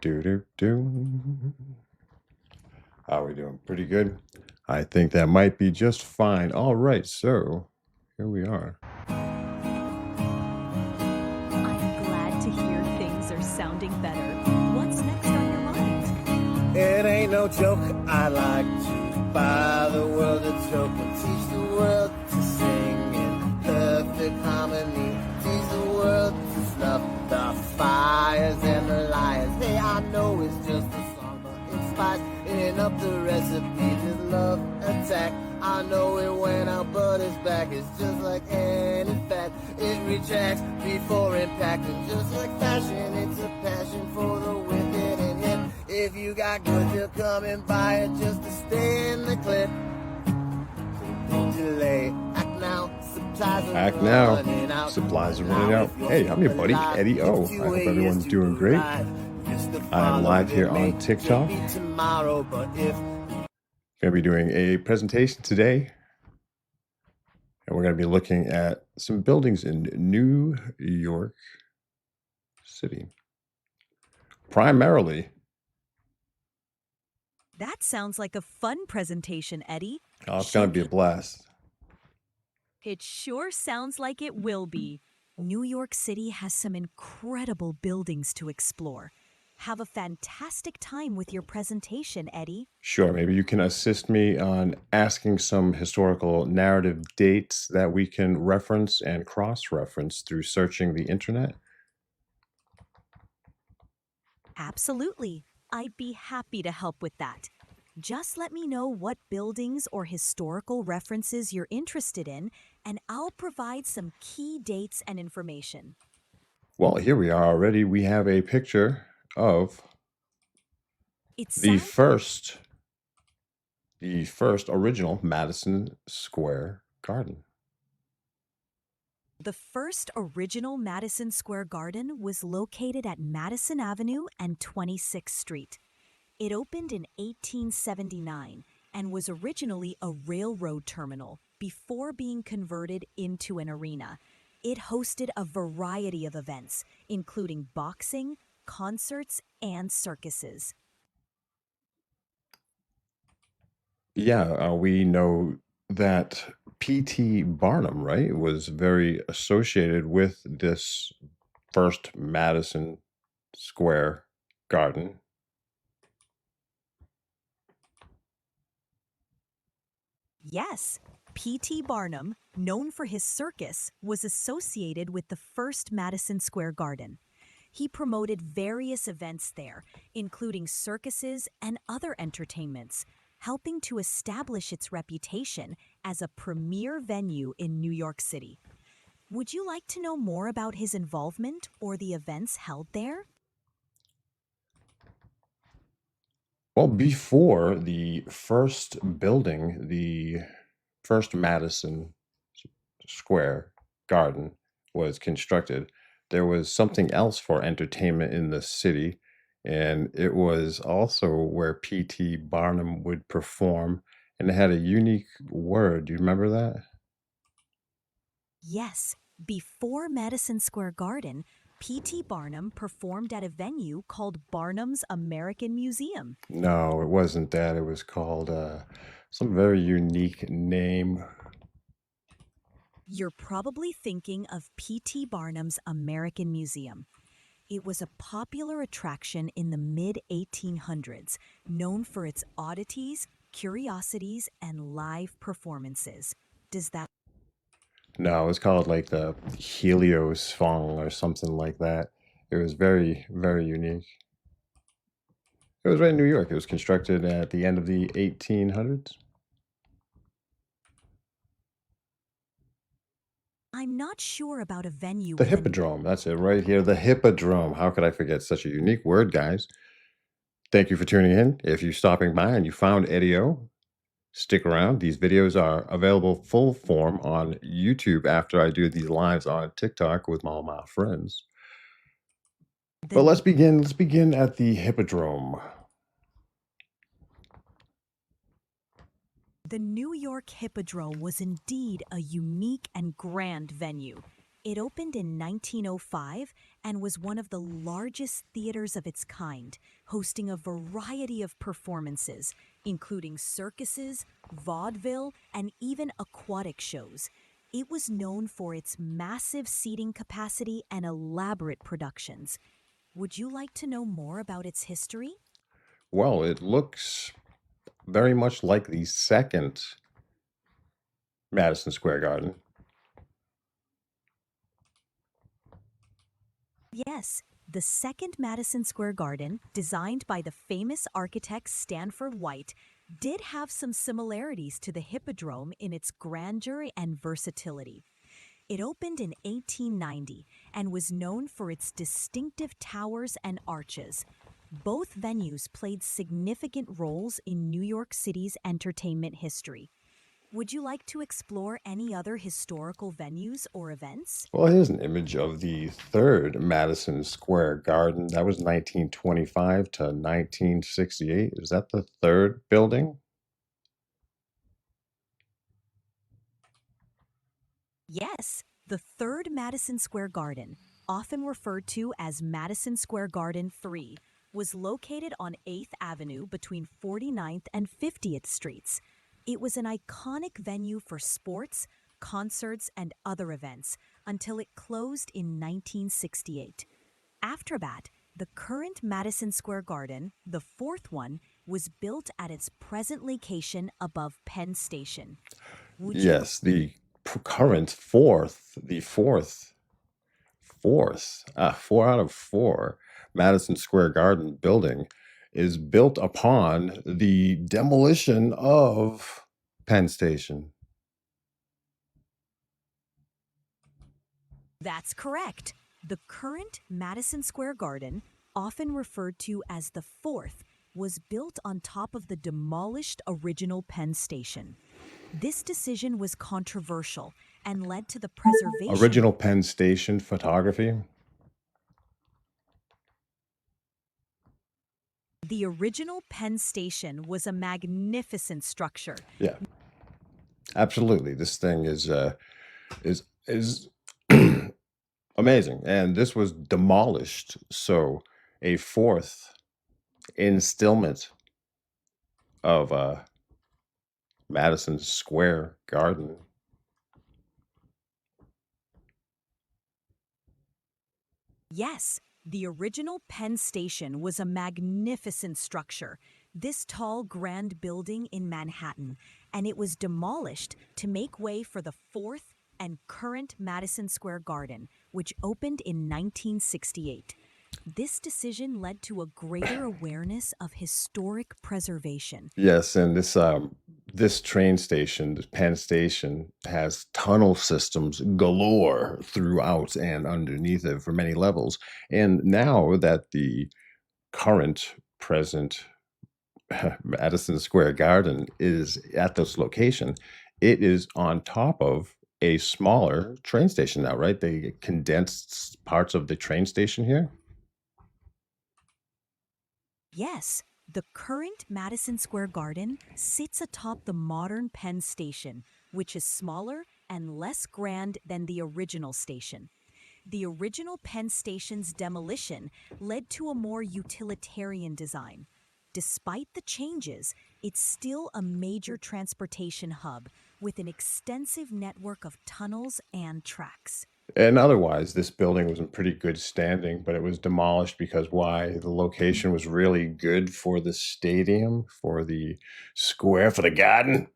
Do do do. How are we doing? Pretty good. I think that might be just fine. All right, so here we are. I'm glad to hear things are sounding better. What's next on your mind? It ain't no joke. I like to buy the world a joke and teach the world to sing in perfect harmony. Teach the world to snuff the fires and the liars. Hey, I know it's just a song, but it spice in up the recipe. Just love attack. I know it went out, but it's back. It's just like any fat. It retracts before impact. And just like fashion, it's a passion for the wicked and hip. If you got goods, you'll come and buy it just to stay in the clip. So don't delay. Act now. Supplies are Act running now. out. Supplies are running out. Hey, I'm your buddy, Eddie O. I hope everyone's doing great. I am live here on TikTok. Going to be doing a presentation today, and we're going to be looking at some buildings in New York City. Primarily, That sounds like a fun presentation, Eddie. it's going to be a blast. It sure sounds like it will be. New York City has some incredible buildings to explore. Have a fantastic time with your presentation, Eddie. Sure, maybe you can assist me on asking some historical narrative dates that we can reference and cross-reference through searching the internet. Absolutely. I'd be happy to help with that. Just let me know what buildings or historical references you're interested in, and I'll provide some key dates and information. Well, here we are already. We have a picture of It the sounds first the first original Madison Square Garden. The first original Madison Square Garden was located at Madison Avenue and 26th Street. It opened in 1879 and was originally a railroad terminal before being converted into an arena. It hosted a variety of events, including boxing, concerts, and circuses. Yeah, we know that P.T. Barnum, right, was very associated with this first Madison Square Garden. Yes, P.T. Barnum, known for his circus, was associated with the first Madison Square Garden. He promoted various events there, including circuses and other entertainments, helping to establish its reputation as a premier venue in New York City. Would you like to know more about his involvement or the events held there? Well, before the first building, the first Madison Square Garden was constructed, there was something else for entertainment in the city, and it was also where P.T. Barnum would perform, and it had a unique word. Do you remember that? Yes, before Madison Square Garden, P.T. Barnum performed at a venue called Barnum's American Museum. No, it wasn't that. It was called some very unique name. You're probably thinking of P.T. Barnum's American Museum. It was a popular attraction in the mid 1800s, known for its oddities, curiosities, and live performances. Does that No, it was called like the Helios Fong or something like that. It was very, very unique. It was right in New York. It was constructed at the end of the 1800s. I'm not sure about a venue The with a Hippodrome. That's it right here. The Hippodrome. How could I forget such a unique word, guys? Thank you for tuning in. If you're stopping by and you found Edio, stick around. These videos are available full form on YouTube after I do these lives on TikTok with all my friends. But the let's begin. Let's begin at the Hippodrome. The New York Hippodrome was indeed a unique and grand venue. It opened in 1905 and was one of the largest theaters of its kind, hosting a variety of performances, including circuses, vaudeville, and even aquatic shows. It was known for its massive seating capacity and elaborate productions. Would you like to know more about its history? Well, it looks very much like the second Madison Square Garden. Yes, the second Madison Square Garden, designed by the famous architect Stanford White, did have some similarities to the Hippodrome in its grandeur and versatility. It opened in 1890 and was known for its distinctive towers and arches. Both venues played significant roles in New York City's entertainment history. Would you like to explore any other historical venues or events? Well, here's an image of the third Madison Square Garden. That was 1925 to 1968. Is that the third building? Yes, the third Madison Square Garden, often referred to as Madison Square Garden 3, was located on 8th Avenue between 49th and 50th Streets. It was an iconic venue for sports, concerts, and other events until it closed in 1968. After that, the current Madison Square Garden, the fourth one, was built at its present location above Penn Station. Would you Yes, the current fourth, the fourth, 4 out of 4 Madison Square Garden building is built upon the demolition of Penn Station. That's correct. The current Madison Square Garden, often referred to as the fourth, was built on top of the demolished original Penn Station. This decision was controversial and led to the preservation. Original Penn Station photography. The original Penn Station was a magnificent structure. Yeah, absolutely. This thing is amazing, and this was demolished. So a fourth instillment of Madison Square Garden. Yes, the original Penn Station was a magnificent structure, this tall, grand building in Manhattan, and it was demolished to make way for the fourth and current Madison Square Garden, which opened in 1968. This decision led to a greater awareness of historic preservation. Yes, and this train station, the Penn Station, has tunnel systems galore throughout and underneath it for many levels. And now that the current present Madison Square Garden is at this location, it is on top of a smaller train station now, right? They condensed parts of the train station here. Yes, the current Madison Square Garden sits atop the modern Penn Station, which is smaller and less grand than the original station. The original Penn Station's demolition led to a more utilitarian design. Despite the changes, it's still a major transportation hub with an extensive network of tunnels and tracks. And otherwise, this building was in pretty good standing, but it was demolished because why? The location was really good for the stadium, for the square, for the garden.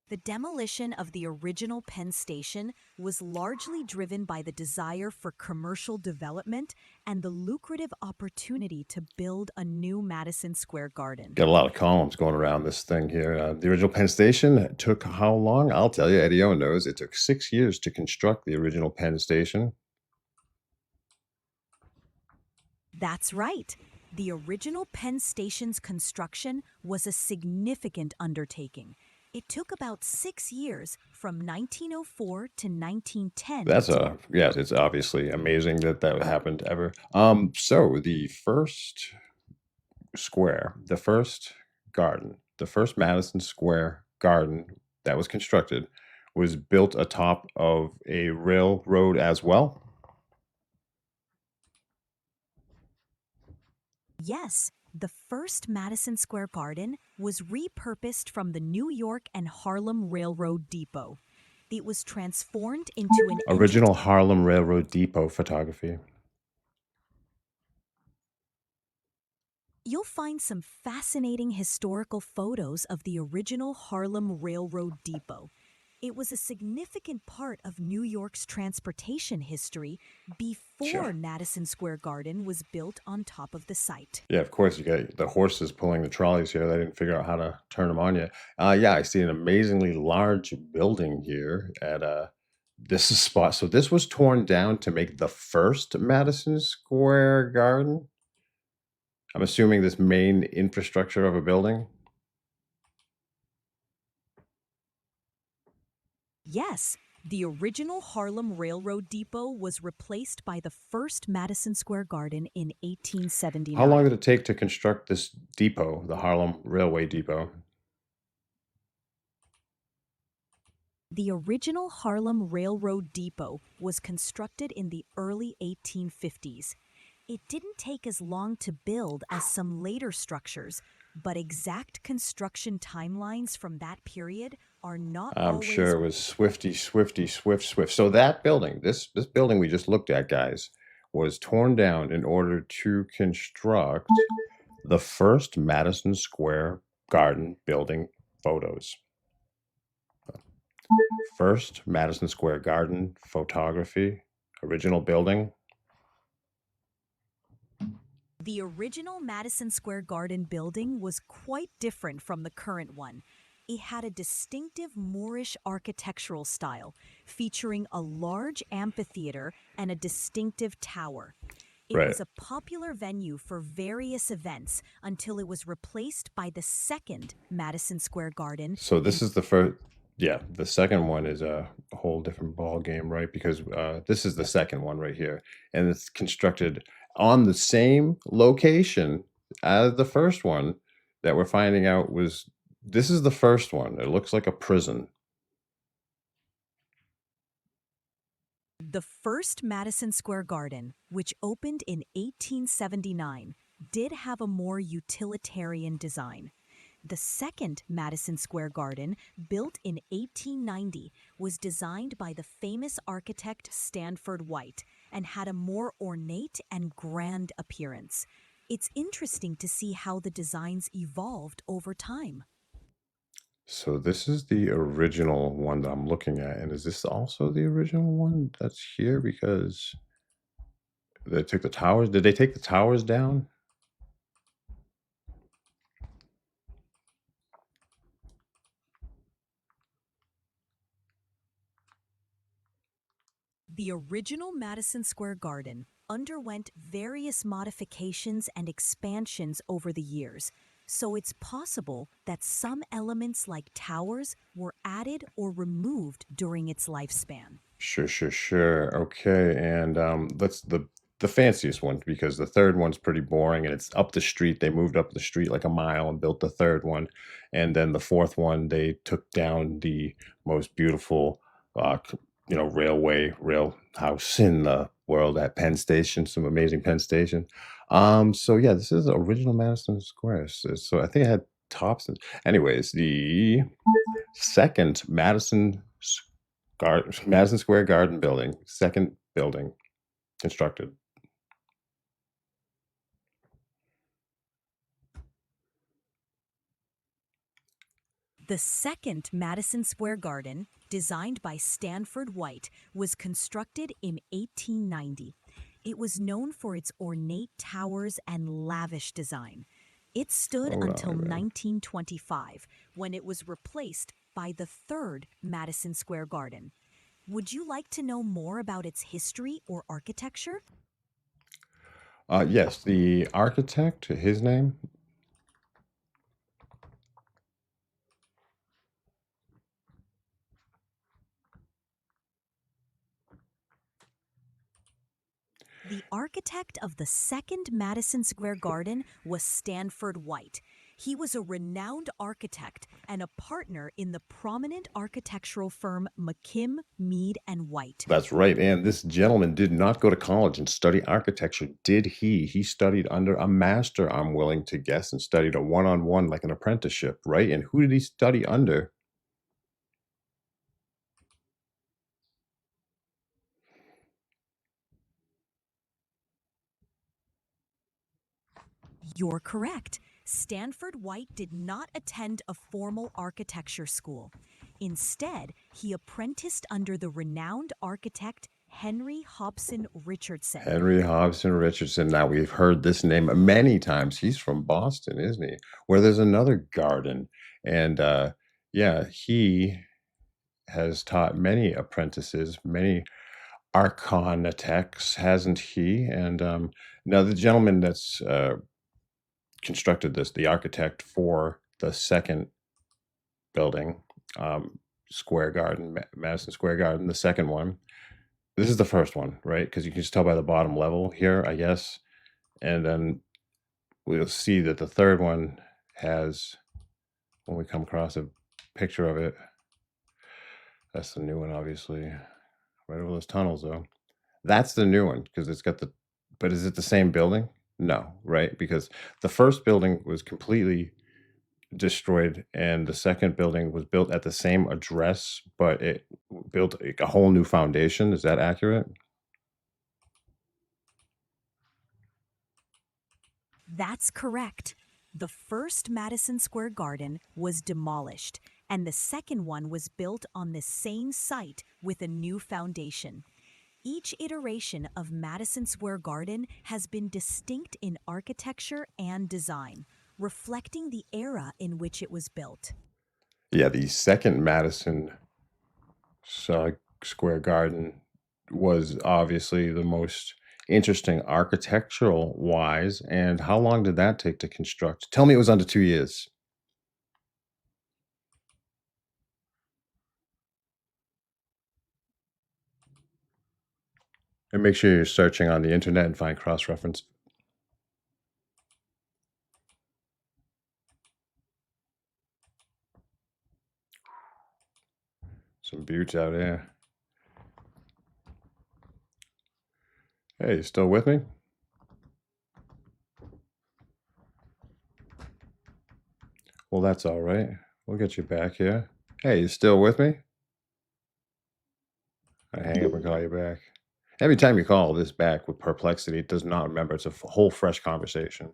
The demolition of the original Penn Station was largely driven by the desire for commercial development and the lucrative opportunity to build a new Madison Square Garden. Got a lot of columns going around this thing here. The original Penn Station took how long? I'll tell you, Eddie O knows. It took 6 years to construct the original Penn Station. That's right. The original Penn Station's construction was a significant undertaking. It took about 6 years from 1904 to 1910 That's to a yes. It's obviously amazing that that happened ever. So the first square, the first garden, the first Madison Square Garden that was constructed was built atop of a railroad as well? Yes, the first Madison Square Garden was repurposed from the New York and Harlem Railroad Depot. It was transformed into an Original Harlem Railroad Depot photography. You'll find some fascinating historical photos of the original Harlem Railroad Depot. It was a significant part of New York's transportation history before Sure. Madison Square Garden was built on top of the site. Yeah, of course, you got the horses pulling the trolleys here. They didn't figure out how to turn them on yet. Yeah, I see an amazingly large building here at this is spot. So this was torn down to make the first Madison Square Garden. I'm assuming this main infrastructure of a building. Yes, the original Harlem Railroad Depot was replaced by the first Madison Square Garden in How long 1879. did it take to construct this depot, the Harlem Railway Depot? The original Harlem Railroad Depot was constructed in the early 1850s. It didn't take as long to build as some later structures, but exact construction timelines from that period are not I'm sure always. it was Swifty, Swifty, Swift, Swift. So that building, this building we just looked at, guys, was torn down in order to construct the first Madison Square Garden building photos. First Madison Square Garden photography, original building. The original Madison Square Garden building was quite different from the current one. It had a distinctive Moorish architectural style, featuring a large amphitheater and a distinctive tower. It Right. was a popular venue for various events until it was replaced by the second Madison Square Garden So in. this is the first. Yeah, the second one is a whole different ball game, right? Because this is the second one right here, and it's constructed on the same location as the first one that we're finding out was. This is the first one. It looks like a prison. The first Madison Square Garden, which opened in 1879, did have a more utilitarian design. The second Madison Square Garden, built in 1890, was designed by the famous architect Stanford White and had a more ornate and grand appearance. It's interesting to see how the designs evolved over time. So this is the original one that I'm looking at, and is this also the original one that's here? Because they took the towers. Did they take the towers down? The original Madison Square Garden underwent various modifications and expansions over the years, so it's possible that some elements like towers were added or removed during its lifespan. Sure, sure, sure. Okay, and that's the fanciest one because the third one's pretty boring and it's up the street. They moved up the street like a mile and built the third one, and then the fourth one they took down the most beautiful, rail house in the world at Penn Station. Some amazing Penn Station. So yeah, this is original Madison Square. So I think I had Thompson. Anyways, the second Madison Square Garden building, second building constructed. The second Madison Square Garden, designed by Stanford White, was constructed in 1890. It was known for its ornate towers and lavish design. It stood Hold until on, man. 1925, when it was replaced by the third Madison Square Garden. Would you like to know more about its history or architecture? Yes, the architect, his name. The architect of the second Madison Square Garden was Stanford White. He was a renowned architect and a partner in the prominent architectural firm McKim, Mead and White. That's right, and this gentleman did not go to college and study architecture, did he? He studied under a master, I'm willing to guess, and studied a one-on-one like an apprenticeship, right? And who did he study under? You're correct. Stanford White did not attend a formal architecture school. Instead, he apprenticed under the renowned architect Henry Hobson Richardson. Henry Hobson Richardson. Now, we've heard this name many times. He's from Boston, isn't he? Where there's another garden. And, yeah, he has taught many apprentices, many architects, hasn't he? And, now the gentleman that's, constructed this, the architect for the second building, um, Square Garden, Madison Square Garden, the second one. This is the first one, right? Because you can just tell by the bottom level here, I guess. And then we'll see that the third one has, when we come across a picture of it, that's the new one, obviously. Right over those tunnels, though. That's the new one because it's got the, but is it the same building? No, right? Because the first building was completely destroyed, and the second building was built at the same address, but it built a whole new foundation. Is that accurate? That's correct. The first Madison Square Garden was demolished, and the second one was built on the same site with a new foundation. Each iteration of Madison Square Garden has been distinct in architecture and design, reflecting the era in which it was built. Yeah, the second Madison Square Garden was obviously the most interesting architectural wise. And how long did that take to construct? Tell me it was under 2 years. And make sure you're searching on the internet and find cross reference. Some buttes out there. Hey, you still with me? Well, that's all right. We'll get you back here. Hey, you still with me? I hang up and call you back. Every time you call this back with perplexity, it does not remember. It's a whole fresh conversation.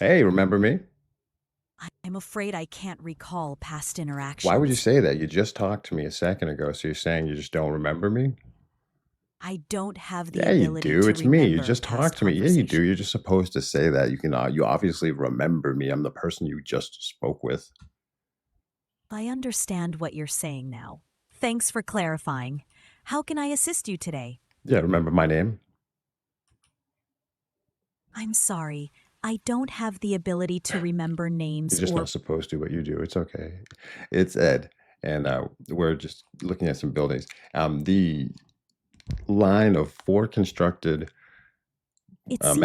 Hey, remember me? I'm afraid I can't recall past Why would you interactions. say that? You just talked to me a second ago, so you're saying you just don't remember me? I don't have the Yeah, you ability do. to It's me. You remember just past talked to me. Yeah, you do. conversations. You're just supposed to say that. You can. You obviously remember me. I'm the person you just spoke with. I understand what you're saying now. Thanks for clarifying. How can I assist you today? Yeah, remember my name? I'm sorry. I don't have the ability to remember You're names just or not supposed to, but you do. It's okay. It's Ed, and we're just looking at some buildings. The line of four constructed it seems.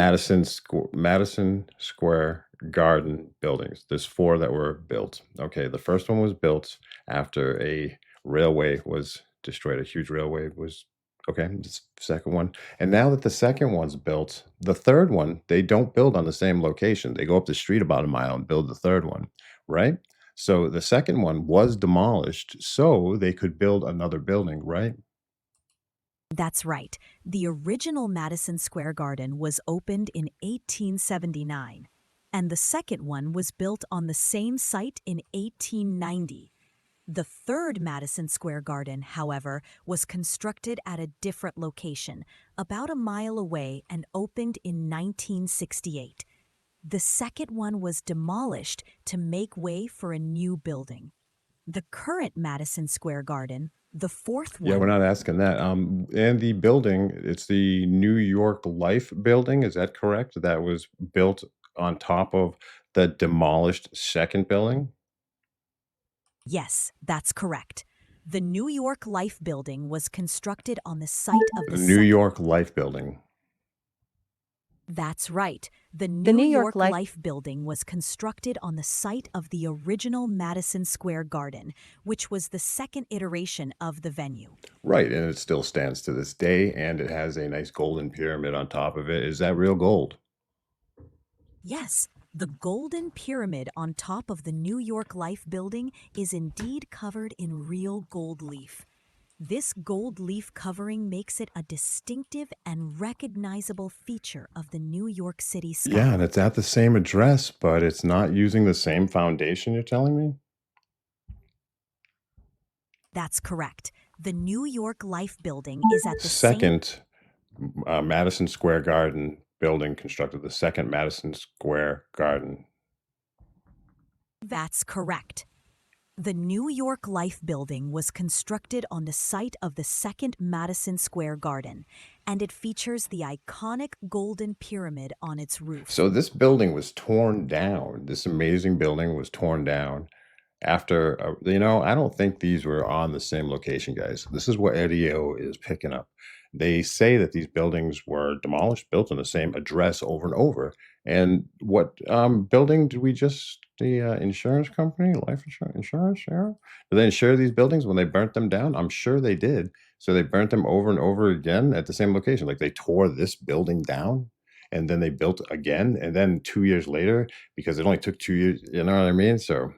Madison Square Garden buildings. There's four that were built. Okay, the first one was built after a railway was destroyed. A huge railway was okay. The second one, and now that the second one's built, the third one they don't build on the same location. They go up the street about a mile and build the third one, right? So the second one was demolished so they could build another building, right? That's right. The original Madison Square Garden was opened in 1879, and the second one was built on the same site in 1890. The third Madison Square Garden, however, was constructed at a different location, about a mile away, and opened in 1968. The second one was demolished to make way for a new building. The current Madison Square Garden, the fourth Yeah, we're one. not asking that. And the building, it's the New York Life building, is that correct? That was built on top of the demolished second building? Yes, that's correct. The New York Life building was constructed on the site of the The New second. York Life building. That's right. The The New New York York Life. Life Building was constructed on the site of the original Madison Square Garden, which was the second iteration of the venue. Right, and it still stands to this day, and it has a nice golden pyramid on top of it. Is that real gold? Yes, the golden pyramid on top of the New York Life Building is indeed covered in real gold leaf. This gold leaf covering makes it a distinctive and recognizable feature of the New York City Yeah, and skyline. it's at the same address, but it's not using the same foundation, you're telling me? That's correct. The New York Life Building is at the same. Second, Madison Square Garden building constructed, the second Madison Square Garden. That's correct. The New York Life Building was constructed on the site of the second Madison Square Garden, and it features the iconic golden pyramid on its roof. So this building was torn down. This amazing building was torn down after, I don't think these were on the same location, guys. This is what Edio is picking up. They say that these buildings were demolished, built on the same address over and over. And what building did we just, the insurance company, life insurance, yeah? Did they insure these buildings when they burnt them down? I'm sure they did. So they burnt them over and over again at the same location. Like they tore this building down and then they built again. And then 2 years later, because it only took 2 years, you know what I mean? So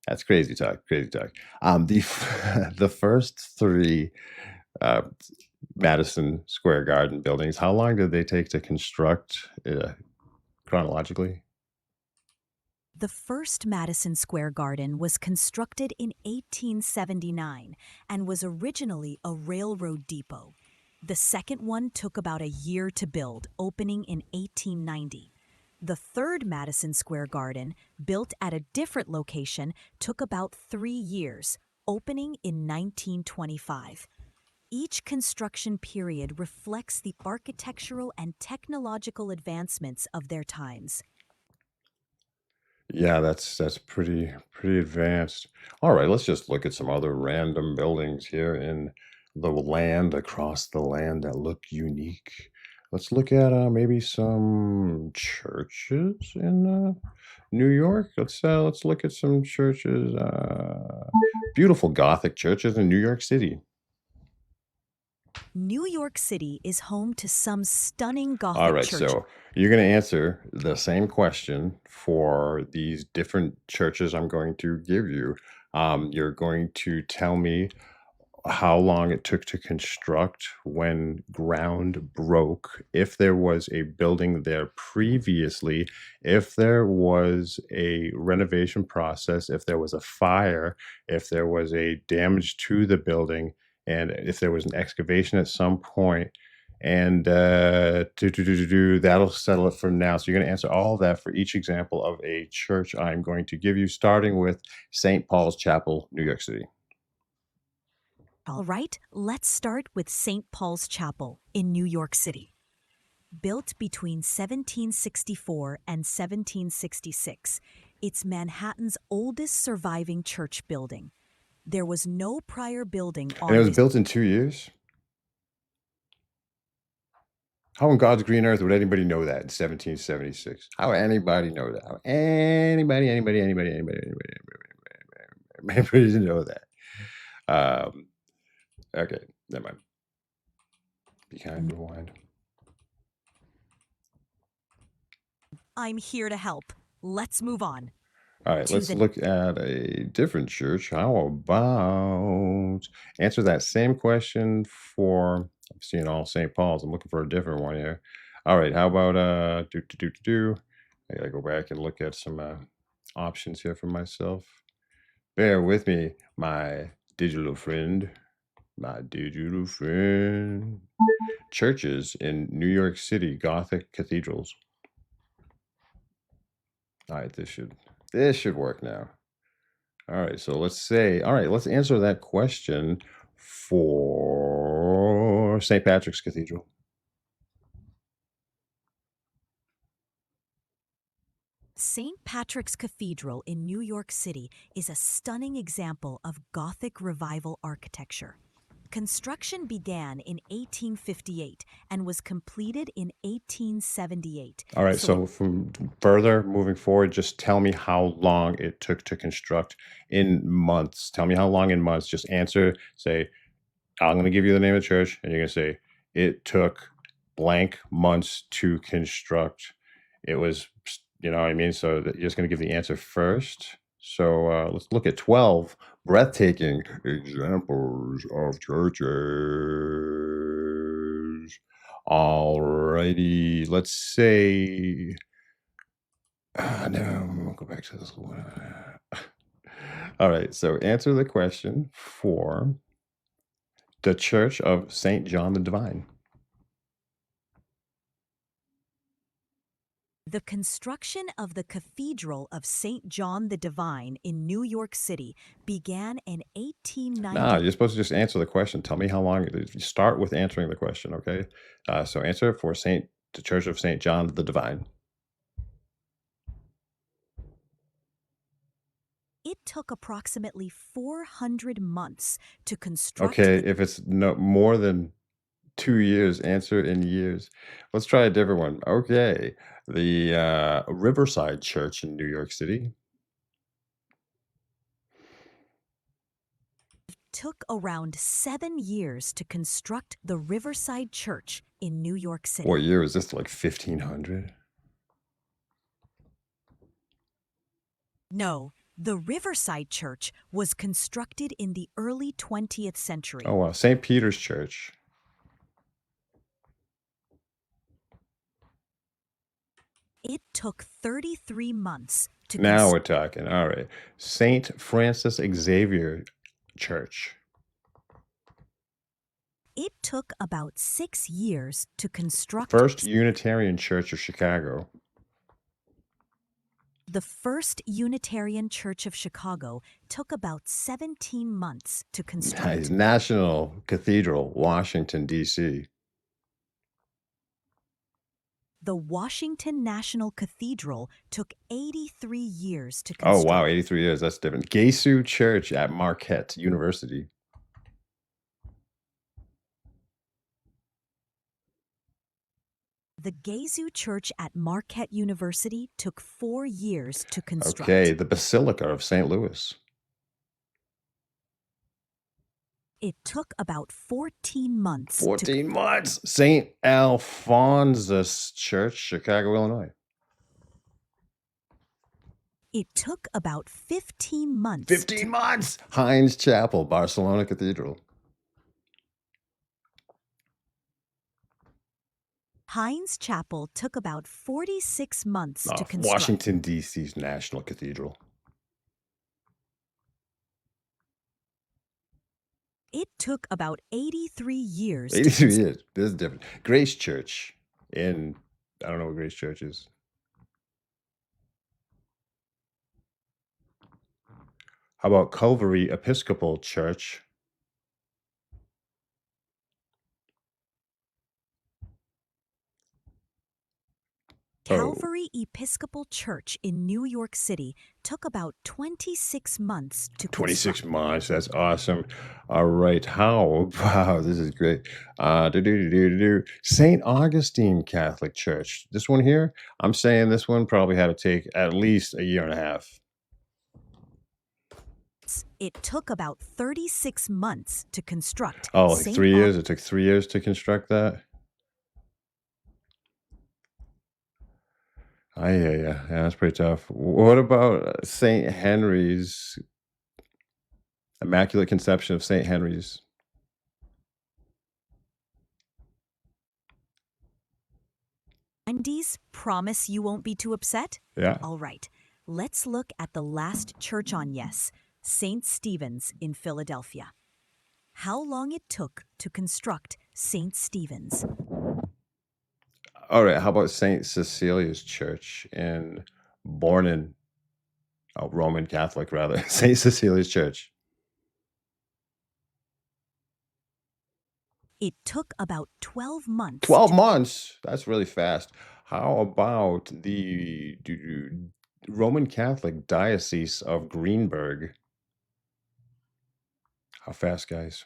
that's crazy talk, crazy talk. The first 3, uh, Madison Square Garden buildings, how long did they take to construct, chronologically? The first Madison Square Garden was constructed in 1879 and was originally a railroad depot. The second one took about a year to build, opening in 1890. The third Madison Square Garden, built at a different location, took about 3 years, opening in 1925. Each construction period reflects the architectural and technological advancements of their times. Yeah, that's pretty advanced. All right, let's just look at some other random buildings here in the land, across the land that look unique. Let's look at maybe some churches in New York. Let's look at some churches. Beautiful Gothic churches in New York City. New York City is home to some stunning All Gothic right, churches. so you're going to answer the same question for these different churches I'm going to give you. You're going to tell me how long it took to construct, when ground broke, if there was a building there previously, if there was a renovation process, if there was a fire, if there was a damage to the building, and if there was an excavation at some point. And that'll settle it for now. So you're going to answer all of that for each example of a church I'm going to give you, starting with St. Paul's Chapel, New York City. All right, let's start with St. Paul's Chapel in New York City. Built between 1764 and 1766, it's Manhattan's oldest surviving church building. There was no prior building And it on was this. built in 2 years? How in God's green earth would anybody know that in 1776? How would anybody know that? How anybody doesn't know that. Um, okay, never mind. Be kind, rewind. I'm here to help. Let's move on. All right, To let's the- look at a different church. How about answer that same question for, I'm seeing all St. Paul's. I'm looking for a different one here. All right, how about I gotta go back and look at some options here for myself. Bear with me, my digital friend. My digital friend. Churches in New York City, Gothic cathedrals. All right, this should work now. All right, so let's answer that question for St. Patrick's Cathedral. St. Patrick's Cathedral in New York City is a stunning example of Gothic revival architecture. Construction began in 1858 and was completed in 1878. All right, So it so from further moving forward, just tell me how long it took to construct in months. Tell me how long in months. Just answer, say, I'm going to give you the name of the church, and you're going to say, it took blank months to construct. It was, you know what I mean? So you're just going to give the answer first. So let's look at 12 breathtaking examples of churches. Alrighty, let's say, no, we'll go back to this one. All right, so answer the question for the Church of St. John the Divine. The construction of the Cathedral of St. John the Divine in New York City began in Nah, 1890. you're supposed to just answer the question. Tell me how long it is. You start with answering the question, okay? So answer for the Church of St. John the Divine. It took approximately 400 months to construct Okay, the if it's no more than 2 years, answer in years. Let's try a different one. Okay, the Riverside Church in New York City. took around 7 years to construct the Riverside Church in New York What City. year is this? Like 1500? No, the Riverside Church was constructed in the early 20th century. Oh wow, St. Peter's Church. It took 33 months to Now we're construct. talking. All right, St. Francis Xavier Church. It took about 6 years to construct. First Unitarian Church of Chicago. The First Unitarian Church of Chicago took about 17 months to Nice. construct. National Cathedral, Washington, D.C. The Washington National Cathedral took 83 years to Oh, wow, construct. 83 years. That's different. Gesu Church at Marquette University. The Gesu Church at Marquette University took 4 years to Okay, construct. the Basilica of St. Louis. It took about 14 months to 14 months. St. Alphonsus Church, Chicago, Illinois. It took about 15 months 15 months. Heinz Chapel, Barcelona Cathedral. Heinz Chapel took about 46 months to construct. Washington, D.C.'s National Cathedral. It took about 83 years to 83 construct. years. This is different. Grace Church in, I don't know what Grace Church is. How about Calvary Episcopal Church? Oh, Calvary Episcopal Church in New York City took about 26 months to 26 construct. months. That's awesome. All right. Wow, this is great. St. Augustine Catholic Church. This one here, I'm saying this one probably had to take at least a year and a half. It took about 36 months to construct. Oh, like St. 3 years? It took 3 years to construct that? Yeah, that's pretty tough. What about St. Henry's Immaculate Conception of St. Henry's? Andy's promise you won't be too upset? Yeah. All right, let's look at the last church on yes, St. Stephen's in Philadelphia. How long it took to construct St. Stephen's. All right. How about St. Cecilia's Church Roman Catholic, rather. St. Cecilia's Church. It took about 12 months. 12 months. That's really fast. How about the Roman Catholic Diocese of Greenberg? How fast, guys?